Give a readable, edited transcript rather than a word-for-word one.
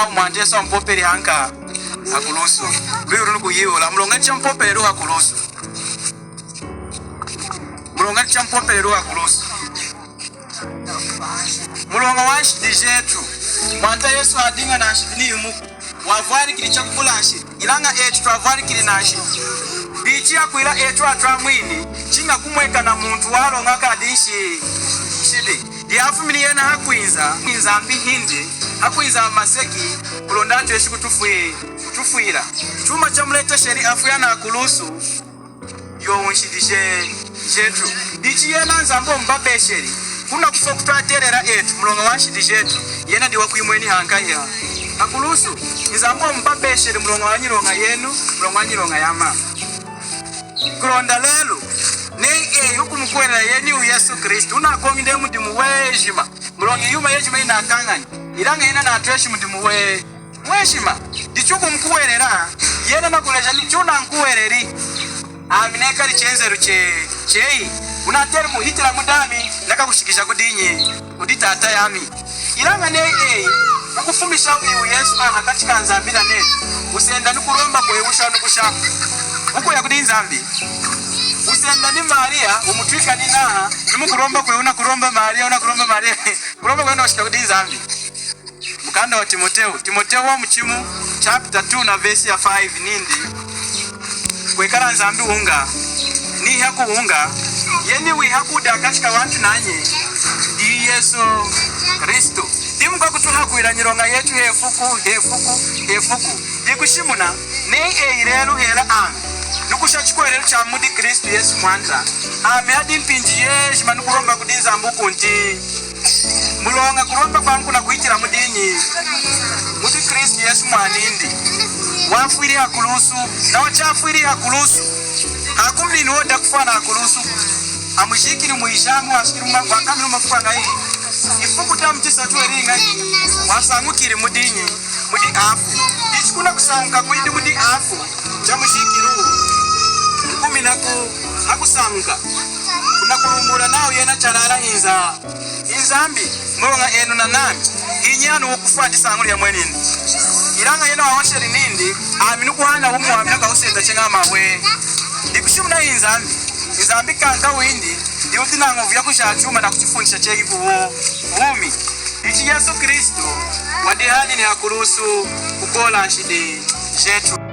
au mwandeso mpoperi hanka akulusu biru nukuyiwo la mulonga champoperi akulusu mulonga champoperi akulusu mulonga washidijetu mwanta Yesu adinga na shidini umuku wavari kili chakulashi ilanga etu travari kili nashi bichi ya kuila etu atramwini chinga kumweka na muntu walo ngaka adishi shidi diafu mini yena hakuinza ambi hindi hakuinza maseki kulondatu yeshi kutufuira chuma chamuleta sheri afu yana akulusu yo unshidishe jetu bichi yena nzambo mbabe sheri kuna kufa kutwaterera etu mulonga washidijetu yena diwa kuimweni hankaya akulusu nzambo mbabe sheri mulonga wanyironga yenu mulonga wanyironga yama kulonda lelo nei yukumkwera yeni u Yesu Kristo unakonginde mudimu wejima mulongi yuma yejima inakanganya ilanga ina na atweshi mudimu wejima dichuku mkuwerera yena nakuleja nichuna nkuwereri amineka lichenzeru chei unateri muhitira mudami naka kushikisha kudinye kuditata yami ilanga nei ukufumisha uyu Yesu katika nzambila netu usenda nukuromba kwe usha uko ya kudinzambi usenda ni Maria umutwika ni naha numukuromba kwe unakuromba Maria kuromba kwe unashita kudinzambi mukanda wa Timoteo wa mchimu chapter 2 na verse ya 5 nindi kwekala nzambi unga ni haku unga yeni wi hakuda katika wantu nanye di Yesu Kristo timu kwa kutuha kuiranyironga yetu hefuku dikushimuna nei eirelu hera ame nukusha chikuerelu cha mudi Kristo Yesu mwanta ame hadi mpinji yejima nukuromba kudinza mbuku nti mulonga kuromba kwa mkuna kuitira mudinyi mudi Kristo Yesu mwanindi wafuiri hakulusu na wachafuiri hakulusu hakumlini woda kufana hakulusu amushikiri muishamu washikiri wakamilu mafupanga hii ifuku tamtisa tuweringa wasangukiri mudinyi mudi afu ichikuna kusanguka kuindi mudi afu chamushikiru kuminaku hakusanguka kuna kurumbura nao yena charara inzambi mulonga enu na nami inyanu ukufuati sanguli ya mwenini ilanga yena wawasheri nindi aminu kuhana humu amina kausenda chenga mawe dikushimuna inzambi kanka windi diuti na nguvu ya kushachuma na kuchifundisha cheki kuhu umi ichi Yesu Kristo wadihani ni hakulusu kukola shidi shetu.